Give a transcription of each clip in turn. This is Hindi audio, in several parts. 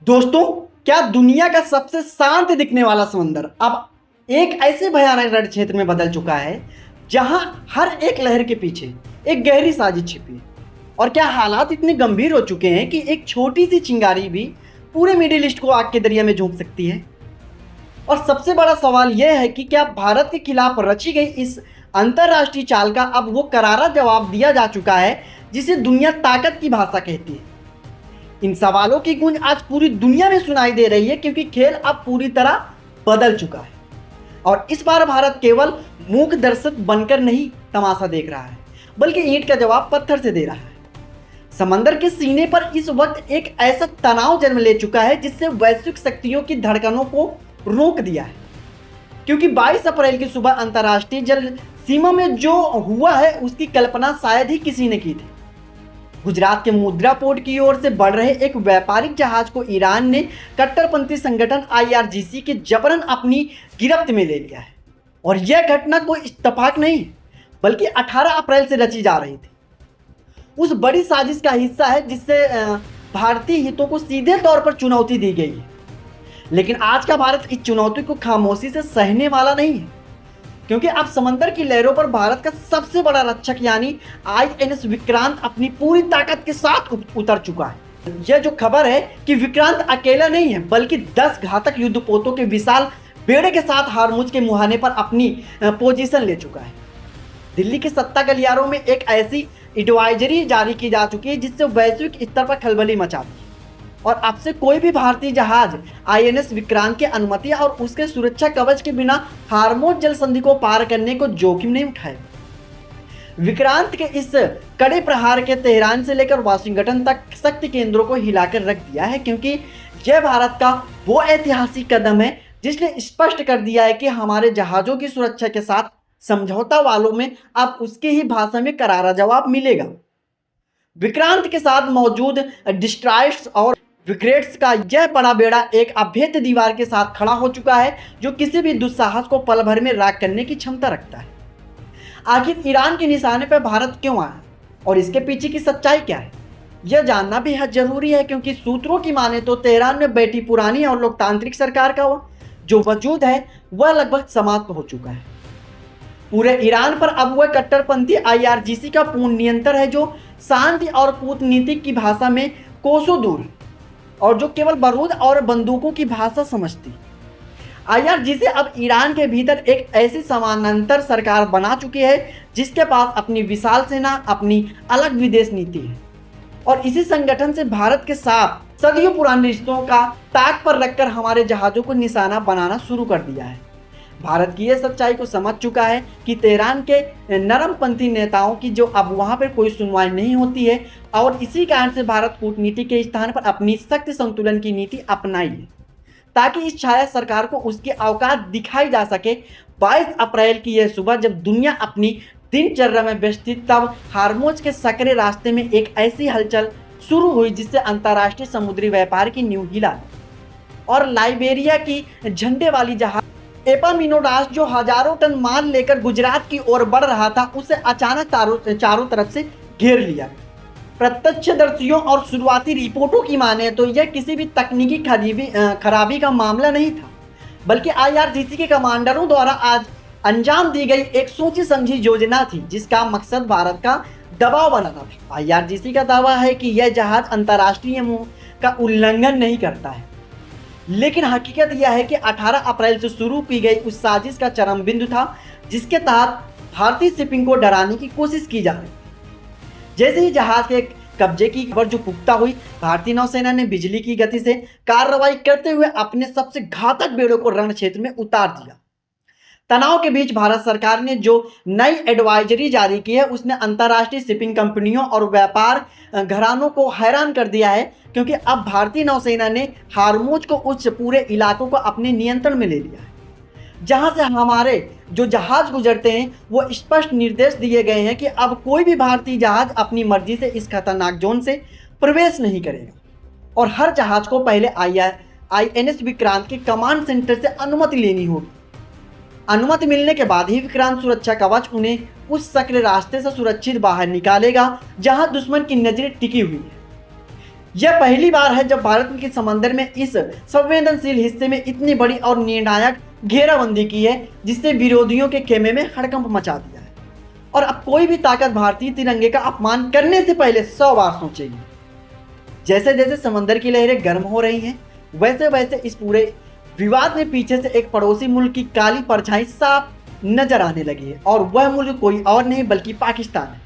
दोस्तों, क्या दुनिया का सबसे शांत दिखने वाला समंदर अब एक ऐसे भयानक रण क्षेत्र में बदल चुका है जहां हर एक लहर के पीछे एक गहरी साजिश छिपी है। और क्या हालात इतने गंभीर हो चुके हैं कि एक छोटी सी चिंगारी भी पूरे मिडिल ईस्ट को आग के दरिया में झोंक सकती है। और सबसे बड़ा सवाल यह है कि क्या भारत के खिलाफ रची गई इस अंतर्राष्ट्रीय चाल का अब वो करारा जवाब दिया जा चुका है जिसे दुनिया ताकत की भाषा कहती है। इन सवालों की गूंज आज पूरी दुनिया में सुनाई दे रही है क्योंकि खेल अब पूरी तरह बदल चुका है। और इस बार भारत केवल मूक दर्शक बनकर नहीं तमाशा देख रहा है, बल्कि ईंट का जवाब पत्थर से दे रहा है। समंदर के सीने पर इस वक्त एक ऐसा तनाव जन्म ले चुका है जिससे वैश्विक शक्तियों की धड़कनों को रोक दिया है। क्योंकि 22 अप्रैल की सुबह अंतर्राष्ट्रीय जल सीमा में जो हुआ है उसकी कल्पना शायद ही किसी ने की थी। गुजरात के मुद्रा पोर्ट की ओर से बढ़ रहे एक व्यापारिक जहाज को ईरान ने कट्टरपंथी संगठन IRGC के जबरन अपनी गिरफ्त में ले लिया है। और यह घटना कोई इत्तेफाक नहीं है, बल्कि 18 अप्रैल से रची जा रही थी। उस बड़ी साजिश का हिस्सा है जिससे भारतीय हितों को सीधे तौर पर चुनौती दी गई है। लेकिन आज का भारत इस चुनौती को खामोशी से सहने वाला नहीं है, क्योंकि अब समंदर की लहरों पर भारत का सबसे बड़ा रक्षक यानी INS विक्रांत अपनी पूरी ताकत के साथ उतर चुका है। यह जो खबर है कि विक्रांत अकेला नहीं है, बल्कि 10 घातक युद्धपोतों के विशाल बेड़े के साथ हारमुज के मुहाने पर अपनी पोजीशन ले चुका है। दिल्ली के सत्ता गलियारों में एक ऐसी एडवाइजरी जारी की जा चुकी है जिससे वैश्विक स्तर पर खलबली मचा दी। और अब से कोई भी भारतीय जहाज INS विक्रांत की अनुमति और उसके सुरक्षा कवच के बिना हार्मोज जल संधि को पार करने को जोखिम नहीं उठाएगा। विक्रांत के इस कड़े प्रहार के तेहरान से लेकर वाशिंगटन तक शक्ति केंद्रों को हिलाकर रख दिया है, क्योंकि यह भारत का वो ऐतिहासिक कदम है जिसने स्पष्ट कर दिया है कि हमारे जहाज़ों की सुरक्षा के साथ समझौता वालों में अब उसकी ही भाषा में करारा जवाब मिलेगा। विक्रांत के साथ मौजूद डिस्ट्रॉयर्स और फ्रिगेट्स का यह बड़ा बेड़ा एक अभेद्य दीवार के साथ खड़ा हो चुका है जो किसी भी दुस्साहस को पल भर में राख करने की क्षमता रखता है। आखिर ईरान के निशाने पर भारत क्यों आया और इसके पीछे की सच्चाई क्या है, यह जानना बेहद जरूरी है, क्योंकि सूत्रों की माने तो तेहरान में बैठी पुरानी और लोकतांत्रिक सरकार का जो वजूद है वह लगभग समाप्त हो चुका है। पूरे ईरान पर अब वह कट्टरपंथी IRGC का पूर्ण नियंत्रण है जो शांति और कूटनीति की भाषा में कोसों दूर और जो केवल बारूद और बंदूकों की भाषा समझती। IRGC अब ईरान के भीतर एक ऐसी समानांतर सरकार बना चुकी है जिसके पास अपनी विशाल सेना, अपनी अलग विदेश नीति है। और इसी संगठन से भारत के साथ सदियों पुराने रिश्तों का ताक पर रखकर हमारे जहाज़ों को निशाना बनाना शुरू कर दिया है। भारत की यह सच्चाई को समझ चुका है कि तेहरान के नरमपंथी नेताओं की जो अब वहां पर कोई सुनवाई नहीं होती है, और इसी कारण से भारत कूटनीति के स्थान पर अपनी शक्ति संतुलन की नीति अपनाई है ताकि इस छाया सरकार को उसकी औकात दिखाई जा सके। 22 अप्रैल की यह सुबह जब दुनिया अपनी दिनचर्या में व्यस्त थी, तब हार्मोज के सकरे रास्ते में एक ऐसी हलचल शुरू हुई जिससे अंतर्राष्ट्रीय समुद्री व्यापार की नींव हिला दी। और लाइबेरिया की झंडे वाली जहाज एपामिनोडास जो हजारों टन माल लेकर गुजरात की ओर बढ़ रहा था, उसे अचानक चारों तरफ से घेर लिया गया। प्रत्यक्षदर्शियों और शुरुआती रिपोर्टों की माने तो यह किसी भी तकनीकी खराबी का मामला नहीं था, बल्कि IRGC के कमांडरों द्वारा आज अंजाम दी गई एक सोची समझी योजना थी जिसका मकसद भारत का दबाव बनाना था। IRGC का दावा है कि यह जहाज अंतर्राष्ट्रीय नियमों का उल्लंघन नहीं करता है, लेकिन हकीकत यह है कि 18 अप्रैल से शुरू की गई उस साजिश का चरम बिंदु था जिसके तहत भारतीय शिपिंग को डराने की कोशिश की जा रही थी। जैसे ही जहाज के कब्जे की खबर जो पुख्ता हुई, भारतीय नौसेना ने बिजली की गति से कार्रवाई करते हुए अपने सबसे घातक बेड़ों को रण क्षेत्र में उतार दिया। तनाव के बीच भारत सरकार ने जो नई एडवाइजरी जारी की है उसने अंतर्राष्ट्रीय शिपिंग कंपनियों और व्यापार घरानों को हैरान कर दिया है, क्योंकि अब भारतीय नौसेना ने हार्मोज को उस पूरे इलाकों को अपने नियंत्रण में ले लिया है। जहां से हमारे जो जहाज गुजरते हैं वो स्पष्ट निर्देश दिए गए हैं कि अब कोई भी भारतीय जहाज अपनी मर्जी से इस खतरनाक जोन से प्रवेश नहीं करेगा, और हर जहाज को पहले INS विक्रांत के कमांड सेंटर से अनुमति लेनी होगी। अनुमति मिलने के बाद ही विक्रांत सुरक्षा कवच उन्हें उस सक्रिय रास्ते से सुरक्षित बाहर निकालेगा जहां दुश्मन की नजरें टिकी हुई है। यह पहली बार है जब भारत के समंदर में इस संवेदनशील हिस्से में इतनी बड़ी और निर्णायक घेराबंदी की है, जिससे विरोधियों के खेमे में हड़कंप मचा दिया है। और अब कोई भी ताकत भारतीय तिरंगे का अपमान करने से पहले 100 बार सोचेगी। जैसे जैसे समंदर की लहरें गर्म हो रही हैं, वैसे वैसे इस पूरे विवाद में पीछे से एक पड़ोसी मुल्क की काली परछाई साफ नजर आने लगी है, और वह मुल्क कोई और नहीं बल्कि पाकिस्तान है।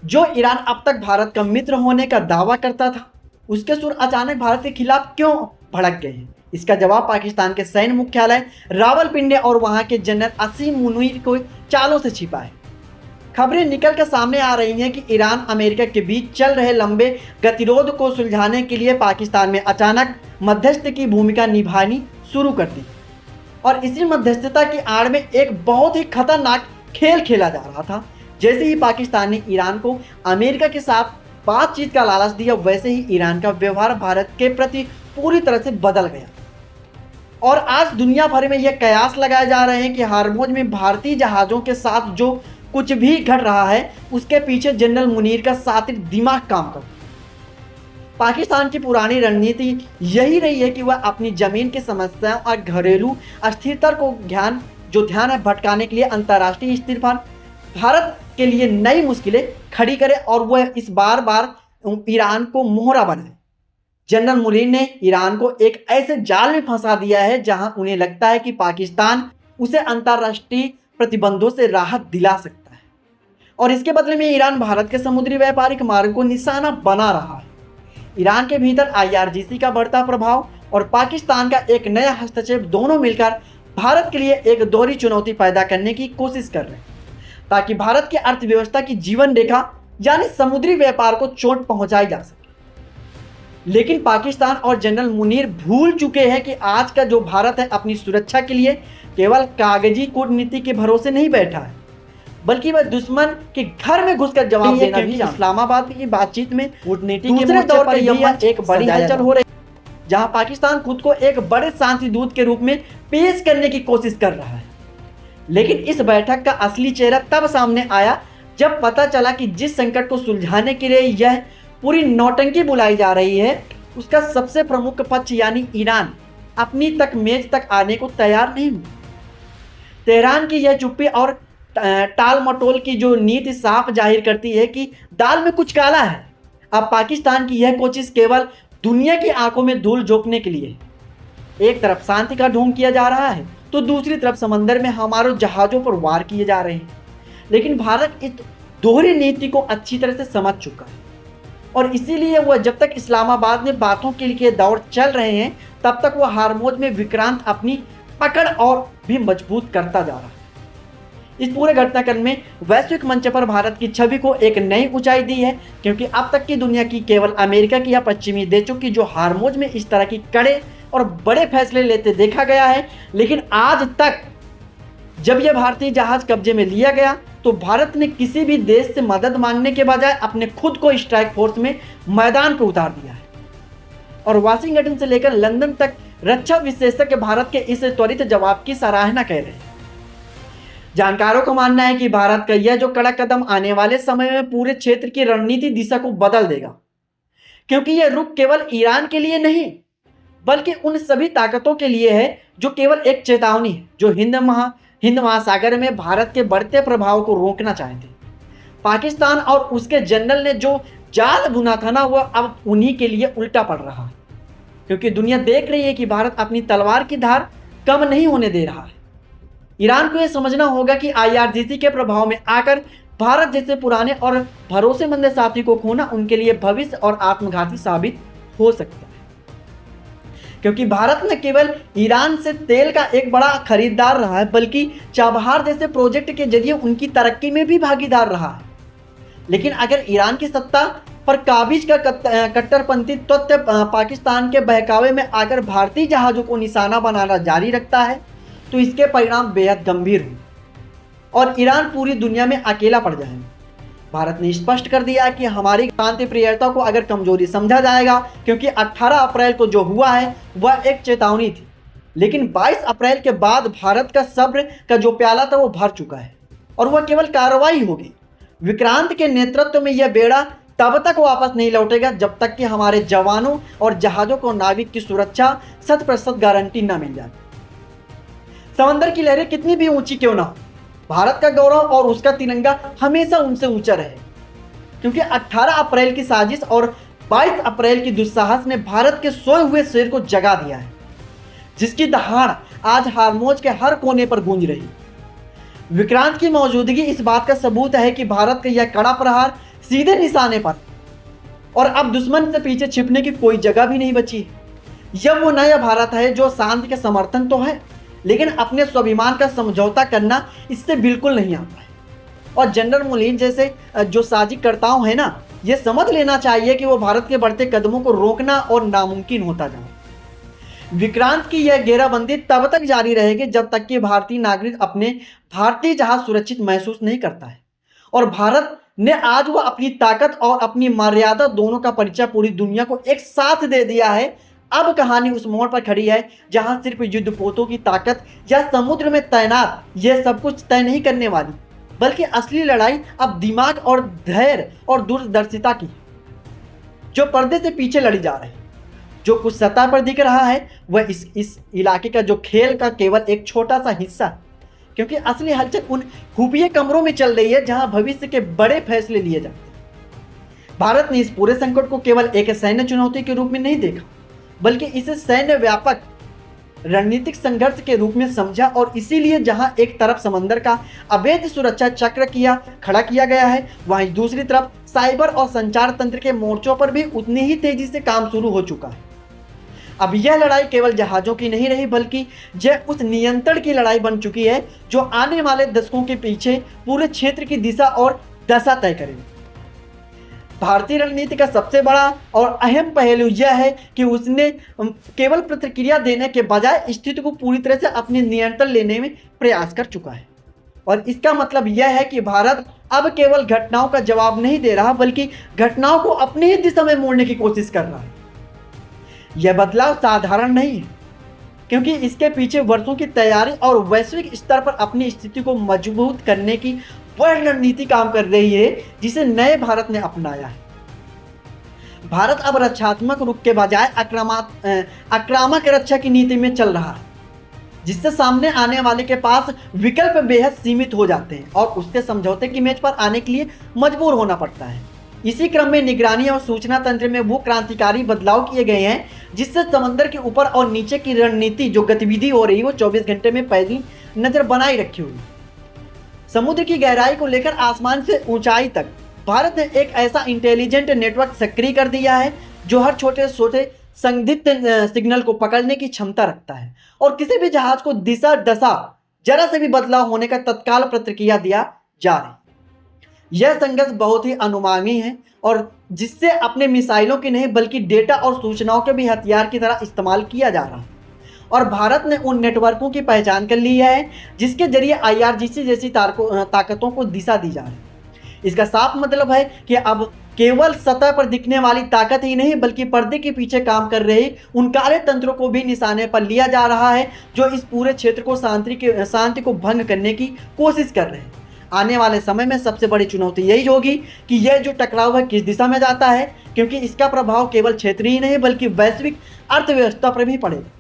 जो ईरान अब तक भारत का मित्र होने का दावा करता था, उसके सुर अचानक भारत के खिलाफ क्यों भड़क गए हैं? इसका जवाब पाकिस्तान के सैन्य मुख्यालय रावलपिंडी और वहां के जनरल असीम मुनीर को चालों से छिपा है। खबरें निकल कर सामने आ रही हैं कि ईरान अमेरिका के बीच चल रहे लंबे गतिरोध को सुलझाने के लिए पाकिस्तान में अचानक मध्यस्थ की भूमिका निभानी शुरू कर दी, और इसी मध्यस्थता की आड़ में एक बहुत ही खतरनाक खेल खेला जा रहा था। जैसे ही पाकिस्तान ने ईरान को अमेरिका के साथ बातचीत का लालच दिया, वैसे ही ईरान का व्यवहार भारत के प्रति पूरी तरह से बदल गया। और आज दुनिया भर में यह कयास लगाए जा रहे हैं कि हार्मोज में भारतीय जहाज़ों के साथ जो कुछ भी घट रहा है, उसके पीछे जनरल मुनीर का सातिर दिमाग काम करता है। पाकिस्तान की पुरानी रणनीति यही रही है कि वह अपनी जमीन की समस्याओं और घरेलू अस्थिरता को ध्यान है भटकाने के लिए अंतर्राष्ट्रीय स्तर पर भारत के लिए नई मुश्किलें खड़ी करे, और वह इस बार ईरान को मोहरा बनाए। जनरल मुनीर ने ईरान को एक ऐसे जाल में फंसा दिया है जहां उन्हें लगता है कि पाकिस्तान उसे अंतर्राष्ट्रीय प्रतिबंधों से राहत दिला सकता है, और इसके बदले में ईरान भारत के समुद्री व्यापारिक मार्ग को निशाना बना रहा है। ईरान के भीतर IRGC का बढ़ता प्रभाव और पाकिस्तान का एक नया हस्तक्षेप दोनों मिलकर भारत के लिए एक दोहरी चुनौती पैदा करने की कोशिश कर रहे हैं, ताकि भारत की अर्थव्यवस्था की जीवन रेखा यानी समुद्री व्यापार को चोट पहुंचाई जा सके। लेकिन पाकिस्तान और जनरल मुनीर भूल चुके हैं कि आज का जो भारत है अपनी सुरक्षा के लिए केवल कागजी कूटनीति के भरोसे नहीं बैठा है, बल्कि वह दुश्मन के घर में घुसकर जवाब देना भी। इस्लामाबाद की बातचीत में कूटनीति के दूसरे दौर पर यह एक बड़ी हलचल हो रही है, जहां पाकिस्तान खुद को एक बड़े शांति दूत के रूप में पेश करने की कोशिश कर रहा है। लेकिन इस बैठक का असली चेहरा तब सामने आया जब पता चला कि जिस संकट को सुलझाने के लिए यह पूरी नौटंकी बुलाई जा रही है, उसका सबसे प्रमुख पक्ष यानी ईरान अपनी मेज तक आने को तैयार नहीं हुआ। तेहरान की यह चुप्पी और टाल मटोल की जो नीति साफ जाहिर करती है कि दाल में कुछ काला है। अब पाकिस्तान की यह कोशिश केवल दुनिया की आंखों में धूल झोंकने के लिए एक तरफ शांति का ढोंग किया जा रहा है, तो दूसरी तरफ समंदर में हमारे जहाज़ों पर वार किए जा रहे हैं। लेकिन भारत इस दोहरी नीति को अच्छी तरह से समझ चुका है, और इसीलिए वह जब तक इस्लामाबाद में बातों के लिए दौर चल रहे हैं, तब तक वह हार्मोज में विक्रांत अपनी पकड़ और भी मजबूत करता जा रहा है। इस पूरे घटनाक्रम में वैश्विक मंच पर भारत की छवि को एक नई ऊंचाई दी है, क्योंकि अब तक की दुनिया की केवल अमेरिका की या पश्चिमी देशों की जो हार्मोज में इस तरह की कड़े और बड़े फैसले लेते देखा गया है। लेकिन आज तक जब यह भारतीय जहाज कब्जे में लिया गया, तो भारत ने किसी भी देश से मदद मांगने के बजाय अपने खुद को स्ट्राइक फोर्स में मैदान पर उतार दिया है, और वाशिंगटन से लेकर लंदन तक रक्षा विशेषज्ञ भारत के इस त्वरित जवाब की सराहना कर रहे हैं। जानकारों का मानना है कि भारत का यह जो कड़ा कदम आने वाले समय में पूरे क्षेत्र की रणनीति दिशा को बदल देगा, क्योंकि यह रुख केवल ईरान के लिए नहीं बल्कि उन सभी ताकतों के लिए है जो केवल एक चेतावनी है, जो हिंद महासागर में भारत के बढ़ते प्रभाव को रोकना चाहते। पाकिस्तान और उसके जनरल ने जो जाल बुना था ना, वह अब उन्हीं के लिए उल्टा पड़ रहा है, क्योंकि दुनिया देख रही है कि भारत अपनी तलवार की धार कम नहीं होने दे रहा है। ईरान को यह समझना होगा कि IRGC के प्रभाव में आकर भारत जैसे पुराने और भरोसेमंद साथी को खोना उनके लिए भविष्य और आत्मघाती साबित हो सकता है, क्योंकि भारत न केवल ईरान से तेल का एक बड़ा खरीदार रहा है, बल्कि चाबहार जैसे प्रोजेक्ट के जरिए उनकी तरक्की में भी भागीदार रहा है। लेकिन अगर ईरान की सत्ता पर काबिज का कट्टरपंथी तत्व पाकिस्तान के बहकावे में आकर भारतीय जहाज़ों को निशाना बनाना जारी रखता है, तो इसके परिणाम बेहद गंभीर हों और ईरान पूरी दुनिया में अकेला पड़ जाएगा। भारत ने स्पष्ट कर दिया कि हमारी शांति प्रियता को अगर कमजोरी समझा जाएगा, क्योंकि 18 अप्रैल को जो हुआ है वह एक चेतावनी थी, लेकिन 22 अप्रैल के बाद भारत का सब्र का जो प्याला था वो भर चुका है और वह केवल कार्रवाई होगी। विक्रांत के नेतृत्व में यह बेड़ा तब तक वापस नहीं लौटेगा जब तक कि हमारे जवानों और जहाज़ों को नाविक की सुरक्षा 100% गारंटी न मिल जाए। समंदर की लहरें कितनी भी ऊंची क्यों ना हो, भारत का गौरव और उसका तिरंगा हमेशा उनसे ऊंचा रहे, क्योंकि 18 अप्रैल की साजिश और 22 अप्रैल की दुस्साहस ने भारत के सोए हुए शेर को जगा दिया है, जिसकी दहाड़ आज हारमोज के हर कोने पर गूंज रही। विक्रांत की मौजूदगी इस बात का सबूत है कि भारत का यह कड़ा प्रहार सीधे निशाने पर, और अब दुश्मन से पीछे छिपने की कोई जगह भी नहीं बची है। यह वो नया भारत है जो शांति का समर्थन तो है, लेकिन अपने स्वाभिमान का समझौता करना इससे बिल्कुल नहीं आता है। और जनरल मुलीन जैसे जो साजिशकर्ताओं हैं ना, ये समझ लेना चाहिए कि वो भारत के बढ़ते कदमों को रोकना और नामुमकिन होता जाए। विक्रांत की यह घेराबंदी तब तक जारी रहेगी जब तक कि भारतीय नागरिक अपने भारतीय जहाज सुरक्षित महसूस नहीं करता है। और भारत ने आज वो अपनी ताकत और अपनी मर्यादा दोनों का परिचय पूरी दुनिया को एक साथ दे दिया है। अब कहानी उस मोड़ पर खड़ी है जहां सिर्फ युद्धपोतों की ताकत या समुद्र में तैनात यह सब कुछ तय नहीं करने वाली, बल्कि असली लड़ाई अब दिमाग और धैर्य और दूरदर्शिता की, जो पर्दे से पीछे लड़ी जा रही है। जो कुछ सतह पर दिख रहा है वह इस इलाके का जो खेल का केवल एक छोटा सा हिस्सा है, क्योंकि असली हलचल उन खुफिया कमरों में चल रही है जहां भविष्य के बड़े फैसले लिए जाते हैं। भारत ने इस पूरे संकट को केवल एक सैन्य चुनौती के रूप में नहीं देखा, बल्कि इसे सैन्य व्यापक रणनीतिक संघर्ष के रूप में समझा। और इसीलिए जहां एक तरफ समंदर का अवैध सुरक्षा चक्र खड़ा किया गया है, वहीं दूसरी तरफ साइबर और संचार तंत्र के मोर्चों पर भी उतनी ही तेजी से काम शुरू हो चुका है। अब यह लड़ाई केवल जहाज़ों की नहीं रही, बल्कि यह उस नियंत्रण की लड़ाई बन चुकी है जो आने वाले दशकों के पीछे पूरे क्षेत्र की दिशा और दशा तय करेगी। भारतीय रणनीति का सबसे बड़ा और अहम पहलू यह है कि उसने केवल प्रतिक्रिया देने के बजाय स्थिति को पूरी तरह से अपने नियंत्रण लेने में प्रयास कर चुका है। और इसका मतलब यह है कि भारत अब केवल घटनाओं का जवाब नहीं दे रहा, बल्कि घटनाओं को अपनी ही दिशा में मोड़ने की कोशिश कर रहा है। यह बदलाव साधारण नहीं है, क्योंकि इसके पीछे वर्षों की तैयारी और वैश्विक स्तर पर अपनी स्थिति को मजबूत करने की वह रणनीति काम कर रही है जिसे नए भारत ने अपनाया है। भारत अब रक्षात्मक रुख के बजाय आक्रामक रक्षा की नीति में चल रहा है, जिससे सामने आने वाले के पास विकल्प बेहद सीमित हो जाते हैं और उसके समझौते की मेज पर आने के लिए मजबूर होना पड़ता है। इसी क्रम में निगरानी और सूचना तंत्र में वो क्रांतिकारी बदलाव किए गए हैं, जिससे समंदर के ऊपर और नीचे की रणनीति जो गतिविधि हो रही है वो 24 घंटे में पैनी नजर बनाए रखी हुई। समुद्र की गहराई को लेकर आसमान से ऊंचाई तक भारत ने एक ऐसा इंटेलिजेंट नेटवर्क सक्रिय कर दिया है जो हर छोटे छोटे संदिग्ध सिग्नल को पकड़ने की क्षमता रखता है और किसी भी जहाज को दिशा दशा जरा से भी बदलाव होने का तत्काल प्रतिक्रिया दिया जा रही है। यह संघर्ष बहुत ही अनुमानी है और जिससे अपने मिसाइलों की नहीं बल्कि डेटा और सूचनाओं के भी हथियार की तरह इस्तेमाल किया जा रहा है। और भारत ने उन नेटवर्कों की पहचान कर ली है जिसके जरिए IRGC जैसी ताकतों को दिशा दी जा रही है। इसका साफ मतलब है कि अब केवल सतह पर दिखने वाली ताकत ही नहीं, बल्कि पर्दे के पीछे काम कर रहे उन काले तंत्रों को भी निशाने पर लिया जा रहा है जो इस पूरे क्षेत्र को शांति को भंग करने की कोशिश कर रहे हैं। आने वाले समय में सबसे बड़ी चुनौती यही होगी कि यह जो टकराव है किस दिशा में जाता है, क्योंकि इसका प्रभाव केवल क्षेत्रीय नहीं बल्कि वैश्विक अर्थव्यवस्था पर भी पड़ेगा।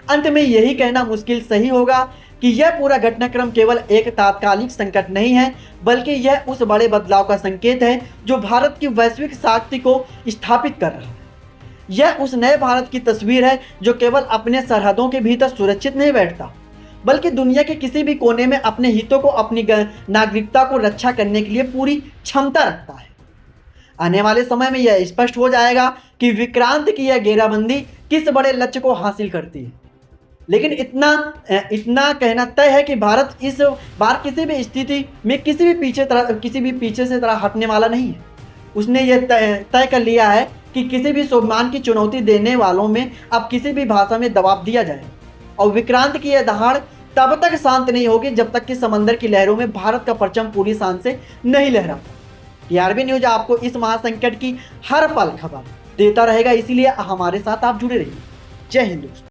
अंत में यही कहना मुश्किल सही होगा कि यह पूरा घटनाक्रम केवल एक तात्कालिक संकट नहीं है, बल्कि यह उस बड़े बदलाव का संकेत है जो भारत की वैश्विक शक्ति को स्थापित कर रहा है। यह उस नए भारत की तस्वीर है जो केवल अपने सरहदों के भीतर सुरक्षित नहीं बैठता, बल्कि दुनिया के किसी भी कोने में अपने हितों को, अपनी नागरिकता को रक्षा करने के लिए पूरी क्षमता रखता है। आने वाले समय में यह स्पष्ट हो जाएगा कि विक्रांत की यह घेराबंदी किस बड़े लक्ष्य को हासिल करती है। लेकिन इतना कहना तय है कि भारत इस बार किसी भी स्थिति में किसी भी पीछे से तरह हटने वाला नहीं है। उसने यह तय कर लिया है कि किसी भी स्वाभिमान की चुनौती देने वालों में अब किसी भी भाषा में दबाव दिया जाए। और विक्रांत की यह दहाड़ तब तक शांत नहीं होगी जब तक कि समंदर की लहरों में भारत का परचम पूरी शान से नहीं लहराता। TRB न्यूज आपको इस महासंकट की हर पल खबर देता रहेगा, इसीलिए हमारे साथ आप जुड़े रहिए। जय हिंद दोस्तों।